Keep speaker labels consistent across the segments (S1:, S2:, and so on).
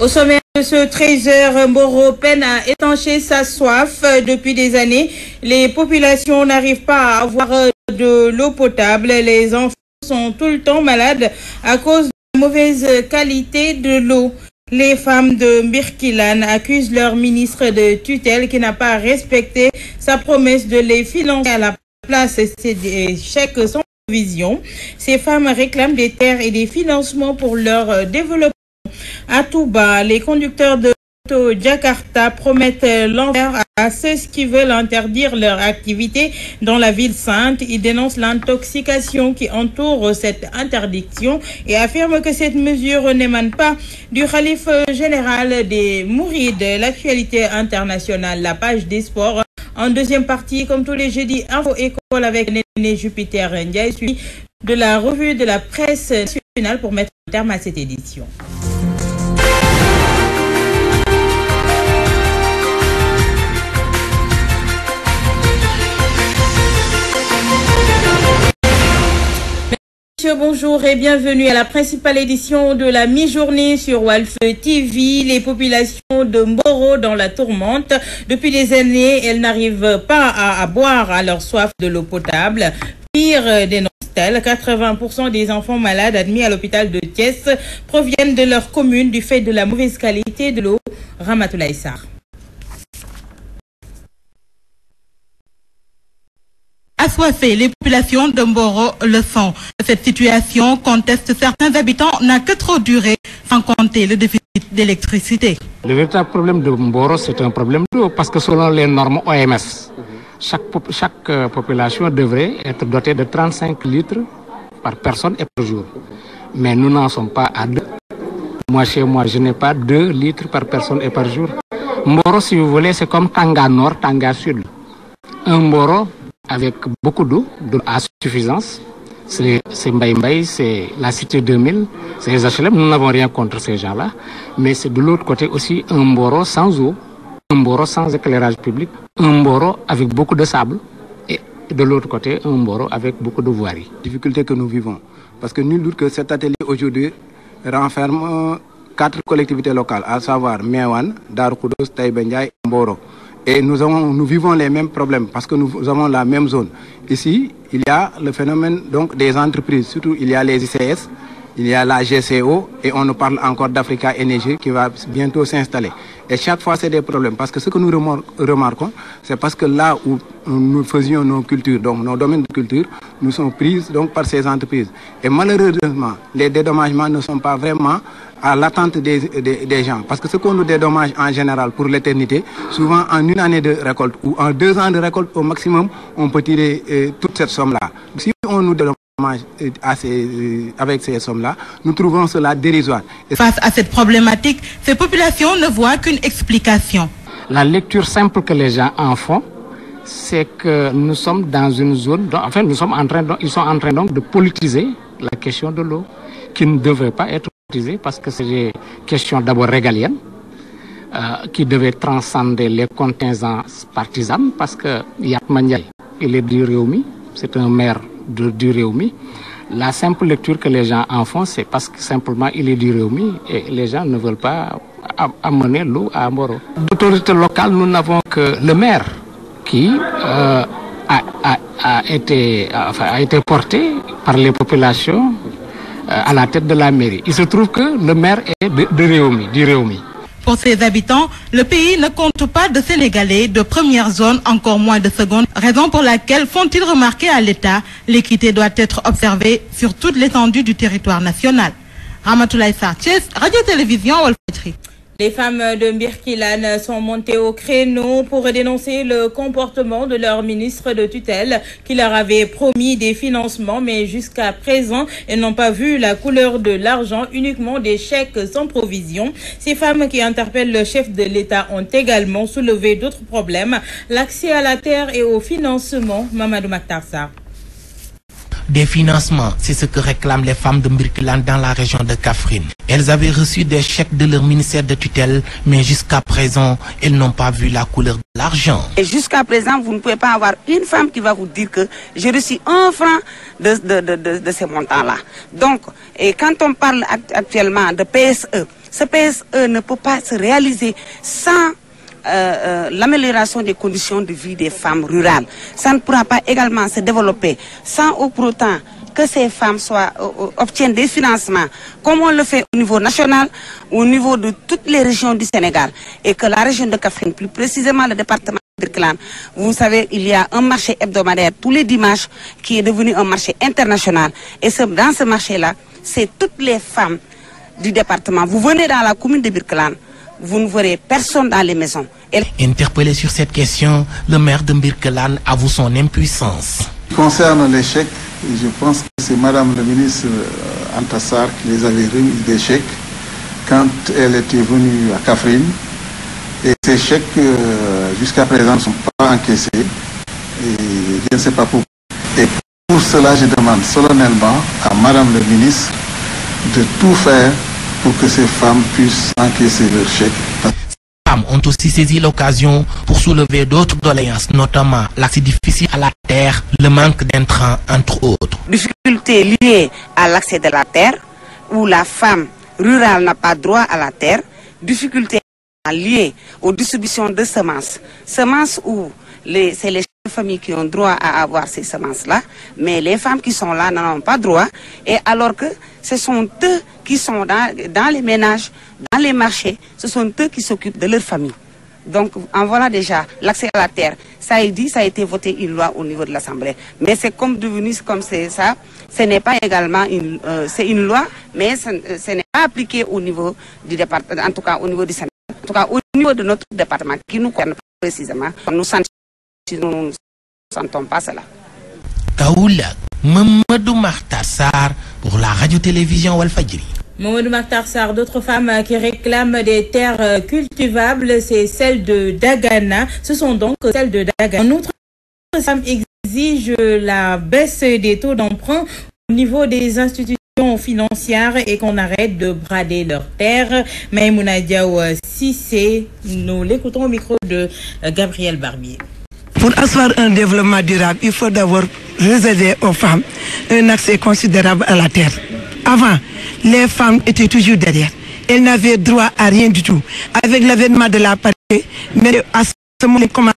S1: Au sommet de ce 13h, Mboro peine à étancher sa soif. Depuis des années, les populations n'arrivent pas à avoir de l'eau potable. Les enfants sont tout le temps malades à cause de la mauvaise qualité de l'eau. Les femmes de Birkilane accusent leur ministre de tutelle qui n'a pas respecté sa promesse de les financer à la place des chèques sans provision. Ces femmes réclament des terres et des financements pour leur développement. À Touba, les conducteurs de moto Jakarta promettent l'enfer à ceux qui veulent interdire leur activité dans la ville sainte. Ils dénoncent l'intoxication qui entoure cette interdiction et affirment que cette mesure n'émane pas du khalife général des Mourides. L'actualité internationale, la page des sports. En deuxième partie, comme tous les jeudis, Info École avec Néné Jupiter Ndiaye, suivi de la revue de la presse nationale pour mettre un terme à cette édition. Bonjour et bienvenue à la principale édition de la mi-journée sur Walf TV. Les populations de Mboro dans la tourmente. Depuis des années, elles n'arrivent pas à boire à leur soif de l'eau potable. Pire, dénonce-t-elle, 80% des enfants malades admis à l'hôpital de Thiès proviennent de leur commune du fait de la mauvaise qualité de l'eau. Ramatoulaye Sarr.
S2: Assoiffées, les populations de Mboro le sont. Cette situation, contestent certains habitants, n'a que trop duré, sans compter le déficit d'électricité.
S3: Le véritable problème de Mboro, c'est un problème d'eau, parce que selon les normes OMS, chaque population devrait être dotée de 35 litres par personne et par jour. Mais nous n'en sommes pas à 2. Moi, chez moi, je n'ai pas 2 litres par personne et par jour. Mboro, si vous voulez, c'est comme Tanga Nord, Tanga Sud. Un Mboro avec beaucoup d'eau à suffisance, c'est Mbaye, c'est la cité 2000, c'est les HLM, nous n'avons rien contre ces gens-là, mais c'est de l'autre côté aussi un Mboro sans eau, un Mboro sans éclairage public, un Mboro avec beaucoup de sable, et de l'autre côté un Mboro avec beaucoup de voiries.
S4: Difficulté que nous vivons, parce que nul doute que cet atelier aujourd'hui renferme 4 collectivités locales, à savoir Mewan, Darkoudos, Taïba Ndiaye et Mboro. Et nous vivons les mêmes problèmes parce que nous avons la même zone. Ici, il y a le phénomène donc, des entreprises, surtout il y a les ICS, il y a la GCO et on nous parle encore d'Africa Energy qui va bientôt s'installer. Et chaque fois, c'est des problèmes parce que ce que nous remarquons, c'est parce que là où nous faisions nos cultures, donc nos domaines de culture, nous sommes prises donc, par ces entreprises. Et malheureusement, les dédommagements ne sont pas vraiment à l'attente des gens. Parce que ce qu'on nous dédommage en général pour l'éternité, souvent en une année de récolte ou en 2 ans de récolte au maximum, on peut tirer toute cette somme-là. Si on nous dédommage avec ces sommes-là, nous trouvons cela dérisoire.
S2: Face à cette problématique, ces populations ne voient qu'une explication.
S3: La lecture simple que les gens en font, c'est que nous sommes dans une zone, enfin ils sont en train donc de politiser la question de l'eau, qui ne devrait pas être politisée parce que c'est des questions d'abord régaliennes, qui devaient transcender les contingences partisanes, parce que Yatma Ndiaye, il est du Réumi, c'est un maire du Réumi. La simple lecture que les gens en font, c'est parce que simplement il est du Réumi et les gens ne veulent pas amener l'eau à Mboro. L'autorité locale, nous n'avons que le maire qui a été porté par les populations à la tête de la mairie. Il se trouve que le maire est du Réumi.
S2: Pour ses habitants, le pays ne compte pas de Sénégalais de première zone, encore moins de seconde, raison pour laquelle font-ils remarquer à l'État l'équité doit être observée sur toute l'étendue du territoire national. Ramatoulaye Sarr, Radio-Télévision Walfadjri.
S1: Les femmes de Birkilane sont montées au créneau pour dénoncer le comportement de leur ministre de tutelle qui leur avait promis des financements, mais jusqu'à présent, elles n'ont pas vu la couleur de l'argent, uniquement des chèques sans provision. Ces femmes qui interpellent le chef de l'État ont également soulevé d'autres problèmes, l'accès à la terre et au financement. Mamadou Makhtar Sarr.
S5: Des financements, c'est ce que réclament les femmes de Birkilane dans la région de Kaffrine. Elles avaient reçu des chèques de leur ministère de tutelle, mais jusqu'à présent, elles n'ont pas vu la couleur de l'argent.
S6: Et jusqu'à présent, vous ne pouvez pas avoir une femme qui va vous dire que j'ai reçu 1 franc de ces montants-là. Donc, et quand on parle actuellement de PSE, Ce PSE ne peut pas se réaliser sans l'amélioration des conditions de vie des femmes rurales. Ça ne pourra pas également se développer sans pour autant que ces femmes obtiennent des financements comme on le fait au niveau national, au niveau de toutes les régions du Sénégal, et que la région de Kaffrine, plus précisément le département de Birkelane, vous savez, il y a un marché hebdomadaire tous les dimanches qui est devenu un marché international. Et dans ce marché-là, c'est toutes les femmes du département. Vous venez dans la commune de Birkelane, vous ne verrez personne dans les maisons.
S5: Interpellé sur cette question, le maire de Birkelane avoue son impuissance.
S7: Concernant les chèques, je pense que c'est Madame le ministre Antassar qui les avait remis des chèques quand elle était venue à Kaffrine. Et ces chèques, jusqu'à présent, ne sont pas encaissés. Et je ne sais pas pourquoi. Et pour cela, je demande solennellement à Madame le ministre de tout faire pour que ces femmes puissent encaisser leurs chèques.
S5: Les femmes ont aussi saisi l'occasion pour soulever d'autres doléances, notamment l'accès difficile à la terre, le manque d'intrants, entre autres.
S6: Difficultés liées à l'accès de la terre, où la femme rurale n'a pas droit à la terre. Difficultés liées aux distributions de semences. Semences où c'est les familles qui ont droit à avoir ces semences-là, mais les femmes qui sont là n'en ont pas droit, et alors que ce sont eux qui sont dans les ménages, dans les marchés, ce sont eux qui s'occupent de leur famille. Donc, en voilà déjà l'accès à la terre. Ça a été voté une loi au niveau de l'Assemblée. Mais c'est devenu comme c'est ça. Ce n'est pas également c'est une loi, mais ce n'est pas appliqué au niveau du département, en tout cas au niveau du Sénégal. En tout cas, au niveau de notre département, qui nous concerne précisément, nous ne sentons pas cela.
S5: Kaoula, Mamadou Makhtar Sarr pour la radio-télévision Walfadjri.
S1: Mamadou Makhtar Sarr, d'autres femmes qui réclament des terres cultivables, c'est celles de Dagana. Ce sont donc celles de Dagana. En outre, les femmes exigent la baisse des taux d'emprunt au niveau des institutions financières et qu'on arrête de brader leurs terres. Maïmouna Diaw Cissé, nous l'écoutons au micro de Gabriel Barbier.
S8: Pour asseoir un développement durable, il faut d'abord réserver aux femmes un accès considérable à la terre. Avant, les femmes étaient toujours derrière. Elles n'avaient droit à rien du tout. Avec l'avènement de la parité, mais à ce moment, elles commencent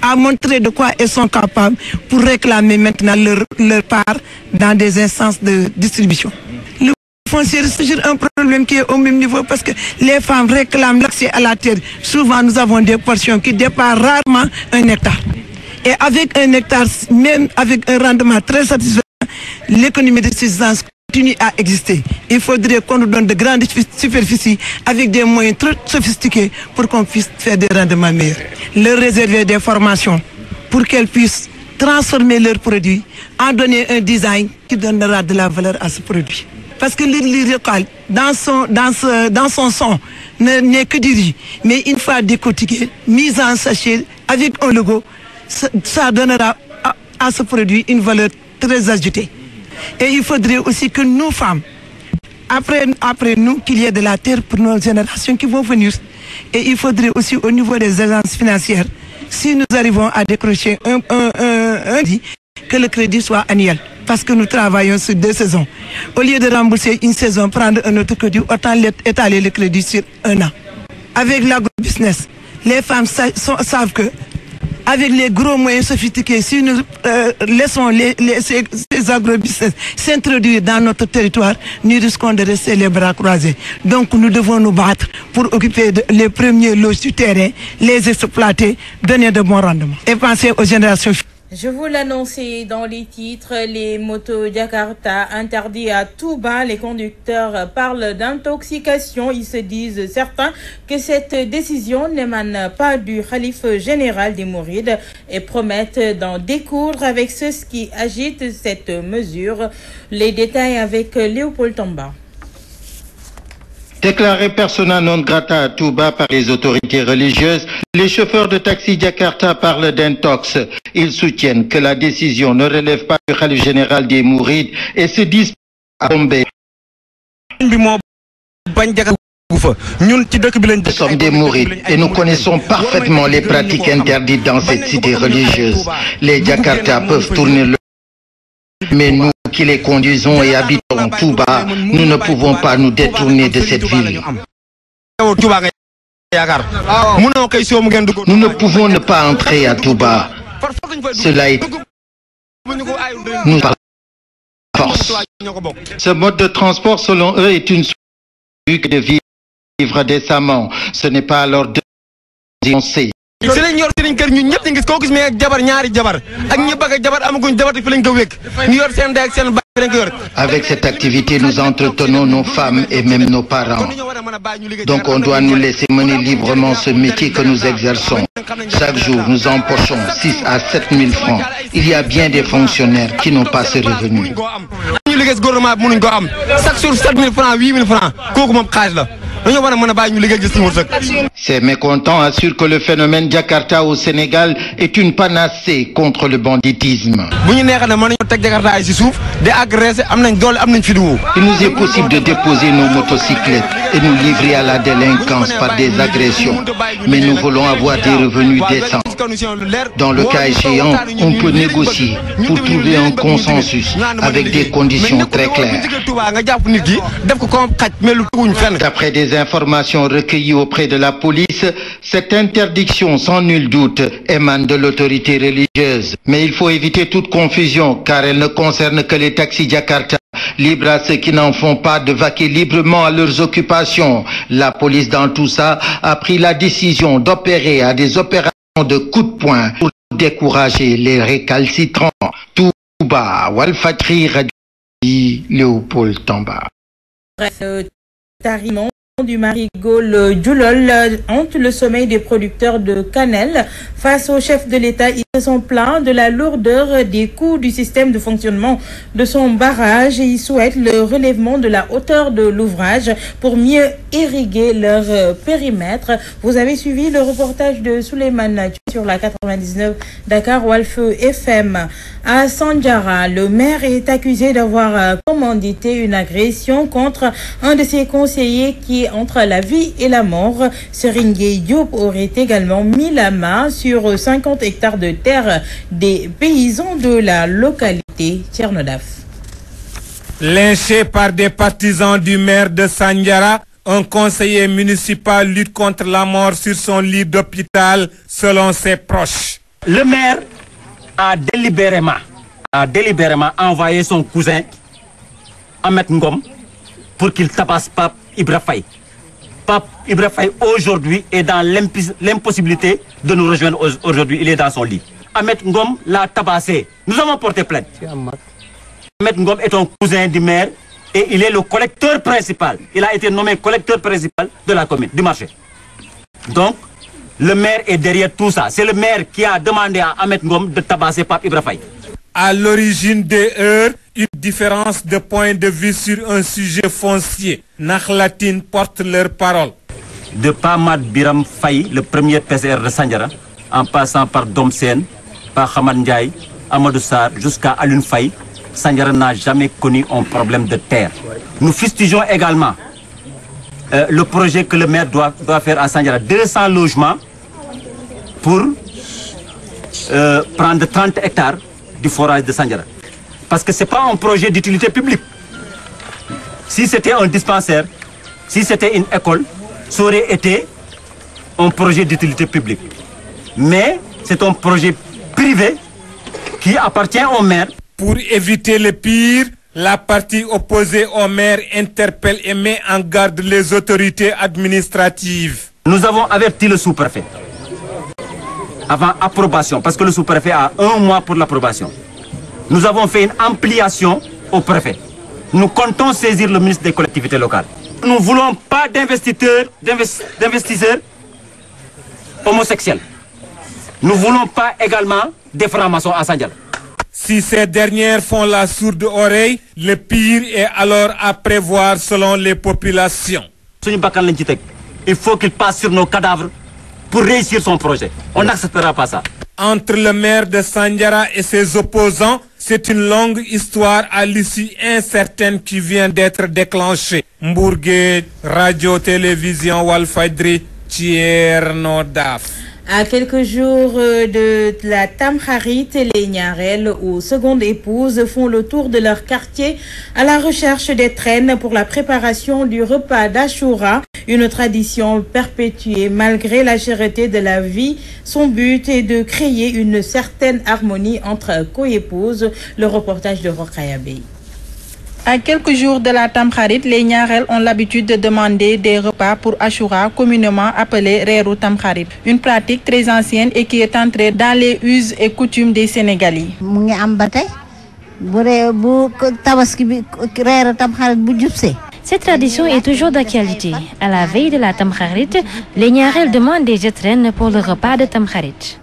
S8: à montrer de quoi elles sont capables pour réclamer maintenant leur part dans des instances de distribution. Le foncier, c'est toujours un problème qui est au même niveau parce que les femmes réclament l'accès à la terre. Souvent, nous avons des portions qui dépassent rarement 1 hectare. Et avec 1 hectare, même avec un rendement très satisfaisant, l'économie de subsistance continue à exister. Il faudrait qu'on nous donne de grandes superficies avec des moyens très sophistiqués pour qu'on puisse faire des rendements meilleurs. Leur réserver des formations pour qu'elles puissent transformer leurs produits, en donner un design qui donnera de la valeur à ce produit. Parce que le local, dans son son, n'est que du riz. Mais une fois décortiqué, mis en sachet avec un logo, ça donnera à ce produit une valeur très ajoutée. Et il faudrait aussi que nous, femmes, après nous, qu'il y ait de la terre pour nos générations qui vont venir. Et il faudrait aussi au niveau des agences financières, si nous arrivons à décrocher un crédit, que le crédit soit annuel. Parce que nous travaillons sur 2 saisons. Au lieu de rembourser une saison, prendre un autre crédit, autant étaler le crédit sur 1 an. Avec l'agrobusiness, les femmes savent que avec les gros moyens sophistiqués, si nous laissons ces agrobusiness s'introduire dans notre territoire, nous risquons de rester les bras croisés. Donc nous devons nous battre pour occuper les premiers lots du terrain, les exploiter, donner de bons rendements et penser aux générations futures.
S1: Je vous l'annonçais dans les titres, les motos Jakarta interdits à tout bas. Les conducteurs parlent d'intoxication. Ils se disent certains que cette décision n'émane pas du khalife général des Mourides et promettent d'en découdre avec ceux qui agitent cette mesure. Les détails avec Léopold Tamba.
S9: Déclarés persona non grata à Touba par les autorités religieuses, les chauffeurs de taxi Jakarta parlent d'intox. Ils soutiennent que la décision ne relève pas du khalife général des Mourides et se disent à Bombay. Nous sommes des Mourides et nous connaissons parfaitement les pratiques interdites dans cette cité religieuse. Les Jakarta peuvent tourner le... Mais nous qui les conduisons et habitons Touba, nous ne pouvons pas nous détourner de cette ville. Nous ne pouvons ne pas entrer à Touba. Cela est nous par force. Ce mode de transport, selon eux, est une solution de vivre décemment. Ce n'est pas alors de dénoncer. Avec cette activité, nous entretenons nos femmes et même nos parents. Donc on doit nous laisser mener librement ce métier que nous exerçons. Chaque jour, nous empochons 6 à 7 000 francs. Il y a bien des fonctionnaires qui n'ont pas ce revenu. Ces mécontents assurent que le phénomène Jakarta au Sénégal est une panacée contre le banditisme. Il nous est possible de déposer nos motocyclettes et nous livrer à la délinquance par des agressions. Mais nous voulons avoir des revenus décents. Dans le cas échéant, on peut négocier pour trouver un consensus avec des conditions très claires. D'après des informations recueillies auprès de la police, cette interdiction sans nul doute émane de l'autorité religieuse. Mais il faut éviter toute confusion car elle ne concerne que les taxis Jakarta. Libre à ceux qui n'en font pas de vaquer librement à leurs occupations. La police dans tout ça a pris la décision d'opérer à des opérations de coups de poing pour décourager les récalcitrants. Touba, Walfadjri, Radio Léopold Tamba.
S1: Tarimon du Marigold Djoulol hante le sommeil des producteurs de cannelle. Face au chef de l'État, ils se sont plaints de la lourdeur des coûts du système de fonctionnement de son barrage et ils souhaitent le relèvement de la hauteur de l'ouvrage pour mieux irriguer leur périmètre. Vous avez suivi le reportage de Souleymane sur la 99 Dakar Walf FM. À Sandiara, le maire est accusé d'avoir commandité une agression contre un de ses conseillers qui est entre la vie et la mort. Serigne Diop aurait également mis la main sur 50 hectares de terre des paysans de la localité. Tchernodaf.
S10: Lynché par des partisans du maire de Sandiara, un conseiller municipal lutte contre la mort sur son lit d'hôpital selon ses proches.
S11: Le maire a délibérément envoyé son cousin Ahmed Ngom pour qu'il tabasse Pape Ibra Faye. Pape Ibra Faye aujourd'hui est dans l'impossibilité de nous rejoindre aujourd'hui. Il est dans son lit. Ahmed Ngom l'a tabassé. Nous avons porté plainte. Ahmed Ngom est un cousin du maire et il est le collecteur principal. Il a été nommé collecteur principal de la commune, du marché. Donc, le maire est derrière tout ça. C'est le maire qui a demandé à Ahmed Ngom de tabasser Pape Ibra Faye.
S10: À l'origine des heures, une différence de point de vue sur un sujet foncier. Nakhlatine porte leur parole.
S11: De Pamad Biram Faye, le premier PCR de Sandiara, en passant par Domsen, par Khaman Ndiaye, Amadou Sarr, jusqu'à Alun Faye, Sandiara n'a jamais connu un problème de terre. Nous fustigeons également le projet que le maire doit faire à Sandiara. 200 logements pour prendre 30 hectares du forage de Sandiara. Parce que ce n'est pas un projet d'utilité publique. Si c'était un dispensaire, si c'était une école, ça aurait été un projet d'utilité publique. Mais c'est un projet privé qui appartient au maire.
S10: Pour éviter le pire, la partie opposée au maire interpelle et met en garde les autorités administratives.
S11: Nous avons averti le sous-préfet avant approbation, parce que le sous-préfet a 1 mois pour l'approbation. Nous avons fait une ampliation au préfet. Nous comptons saisir le ministre des collectivités locales. Nous ne voulons pas d'investisseurs homosexuels. Nous ne voulons pas également des francs-maçons à Sandiara.
S10: Si ces dernières font la sourde oreille, le pire est alors à prévoir selon les populations.
S11: Il faut qu'il passe sur nos cadavres pour réussir son projet. On n'acceptera pas ça.
S10: Entre le maire de Sandiara et ses opposants, c'est une longue histoire à l'issue incertaine qui vient d'être déclenchée. Mbourgué, radio-télévision Walfadjri, Tchernodaf.
S1: À quelques jours de la Tamkharit, les Niarel ou secondes épouses font le tour de leur quartier à la recherche des traînes pour la préparation du repas d'Ashura, une tradition perpétuée malgré la cherté de la vie. Son but est de créer une certaine harmonie entre coépouses. Le reportage de Rokhaya Bey.
S2: À quelques jours de la Tamkharit, les Niarel ont l'habitude de demander des repas pour Ashura, communément appelé Reeru Tamkharit. Une pratique très ancienne et qui est entrée dans les us et coutumes des Sénégalais.
S12: Cette tradition est toujours d'actualité. À la veille de la Tamkharit, les Niarel demandent des étrennes pour le repas de Tamkharit.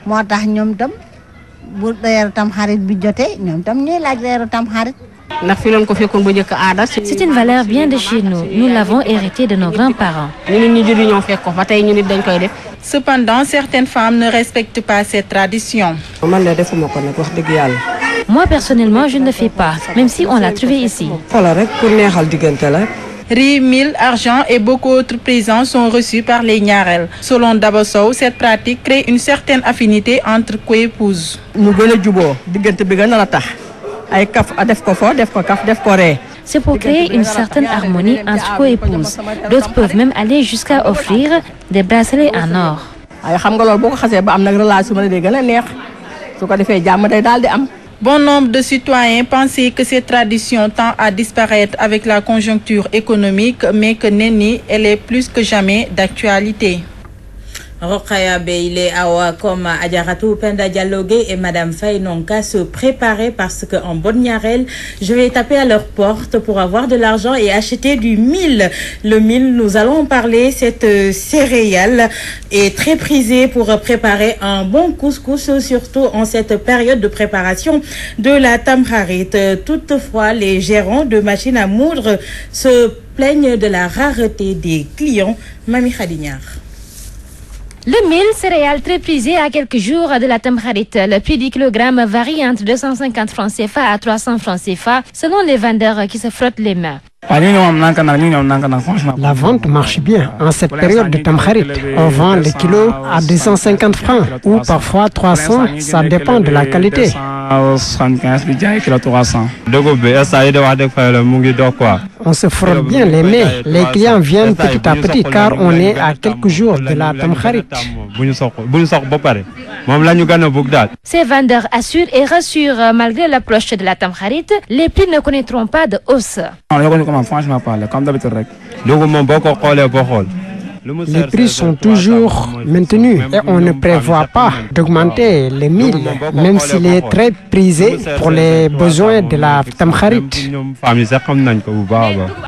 S12: C'est une valeur bien de chez nous. Nous l'avons hérité de nos grands-parents.
S2: Cependant, certaines femmes ne respectent pas cette tradition.
S12: Moi, personnellement, je ne le fais pas, même si on l'a trouvé ici.
S2: Riz, mil, argent et beaucoup d'autres présents sont reçus par les Niarel. Selon Dabosso, cette pratique crée une certaine affinité entre coépouses.
S12: C'est pour créer une certaine harmonie entre coépouses. D'autres peuvent même aller jusqu'à offrir des bracelets en or.
S2: Bon nombre de citoyens pensaient que cette tradition tend à disparaître avec la conjoncture économique, mais que nenni, elle est plus que jamais d'actualité.
S1: Rokhaya Beyle Awa comme Adjaratou Penda Dialogué et Madame Faye n'ont qu'à se préparer parce qu'en bonne Niarel, je vais taper à leur porte pour avoir de l'argent et acheter du mil. Le mil, nous allons en parler, cette céréale est très prisée pour préparer un bon couscous, surtout en cette période de préparation de la Tamkharit. Toutefois, les gérants de machines à moudre se plaignent de la rareté des clients. Mami Khadignar.
S12: Le mil, céréale très prisée à quelques jours de la Tamkharit. Le prix du kilogramme varie entre 250 francs CFA à 300 francs CFA selon les vendeurs qui se frottent les mains.
S13: La vente marche bien. En cette période de Tamkharit, on vend les kilos à 250 francs ou parfois 300, ça dépend de la qualité. On se frotte bien les mains. Les clients viennent petit à petit car on est à quelques jours de la Tamkharit.
S12: Ces vendeurs assurent et rassurent, malgré l'approche de la Tamkharit, les prix ne connaîtront pas de hausse.
S13: Les prix sont toujours maintenus et on ne prévoit pas d'augmenter les mil, même s'il est très prisé pour les besoins de la Tamkharit.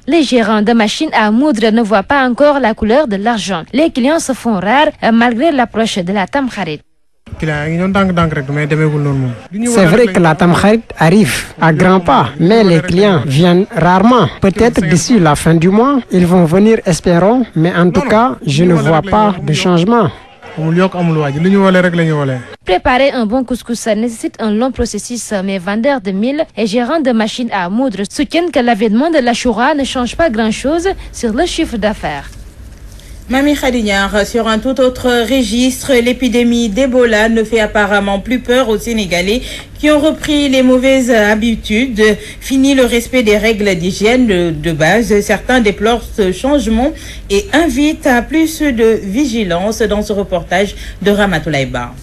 S12: Les gérants de machines à moudre ne voient pas encore la couleur de l'argent. Les clients se font rares malgré l'approche de la Tamkharit.
S13: C'est vrai que la Tamkharit arrive à grands pas, mais les clients viennent rarement. Peut-être d'ici la fin du mois, ils vont venir, espérons, mais en tout cas, je ne vois pas de changement.
S12: Préparer un bon couscous nécessite un long processus, mais vendeurs de mil et gérants de machines à moudre soutiennent que l'avènement de l'Ashura ne change pas grand-chose sur le chiffre d'affaires.
S1: Mami Khadignar, sur un tout autre registre, l'épidémie d'Ebola ne fait apparemment plus peur aux Sénégalais qui ont repris les mauvaises habitudes. Fini le respect des règles d'hygiène de base. Certains déplorent ce changement et invitent à plus de vigilance dans ce reportage de Ramatoulaye Ba.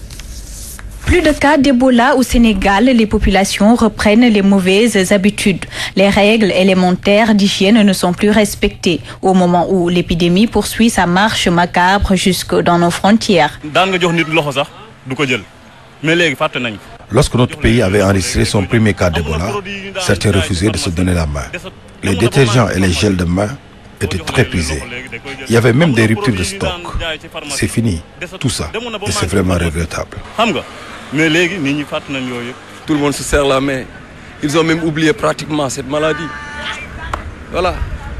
S14: Plus de cas d'Ebola au Sénégal, les populations reprennent les mauvaises habitudes. Les règles élémentaires d'hygiène ne sont plus respectées au moment où l'épidémie poursuit sa marche macabre jusque dans nos frontières.
S15: Lorsque notre pays avait enregistré son premier cas d'Ebola, certains refusaient de se donner la main. Les détergents et les gels de main étaient très prisés. Il y avait même des ruptures de stock. C'est fini, tout ça, et c'est vraiment regrettable.
S16: Tout le monde se serre la main. Ils ont même oublié pratiquement cette maladie. Voilà,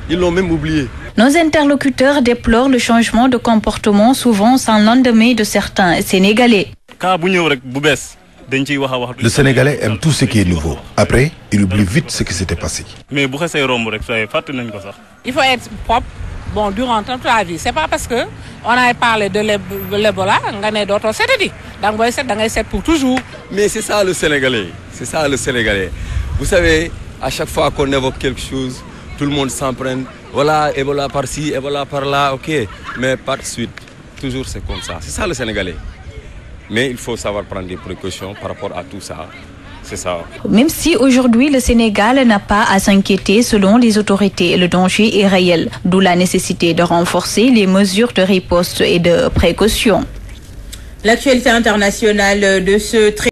S16: ils l'ont même oublié.
S14: Nos interlocuteurs déplorent le changement de comportement souvent sans lendemain de certains Sénégalais.
S15: Le Sénégalais aime tout ce qui est nouveau. Après, il oublie vite ce qui s'était passé.
S17: Il faut être propre, bon, durant toute la vie. C'est pas parce que on a parlé de l'Ebola, on a d'autres c'est-à-dire. Donc, c'est pour toujours.
S16: Mais c'est ça le Sénégalais. C'est ça le Sénégalais. Vous savez, à chaque fois qu'on évoque quelque chose, tout le monde s'en prend. Voilà, Ebola par-ci, Ebola par-là, ok. Mais pas de suite. Toujours c'est comme ça. C'est ça le Sénégalais. Mais il faut savoir prendre des précautions par rapport à tout ça. C'est ça.
S14: Même si aujourd'hui le Sénégal n'a pas à s'inquiéter selon les autorités, le danger est réel. D'où la nécessité de renforcer les mesures de riposte et de précaution.
S1: L'actualité internationale de ce